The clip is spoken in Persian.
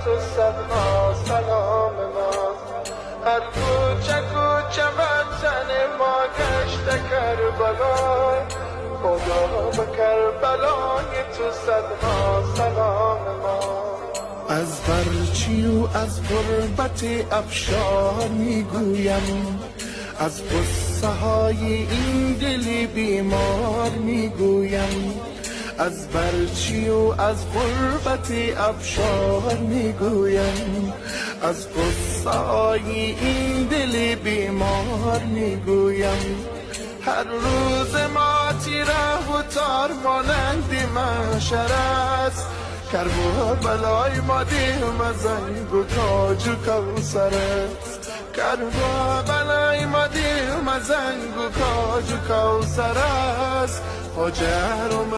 تو صدها سلام ما. هر کوچه کوچه وطن ما گشته کربلا، خدا به کربلای تو صدها سلام ما. از برچی و از غربت افشار میگویم، از غصه های این دل بیمار میگویم. از برچی و از غربت افشار میگویم، از غصه های این دل بیمار میگویم. هر روز ما تیره و تار مانند محشر است، کربلای ما دیم زنگ و تاج و کوثر است. کربلای ما دیم زنگ و تاج و کوثر است.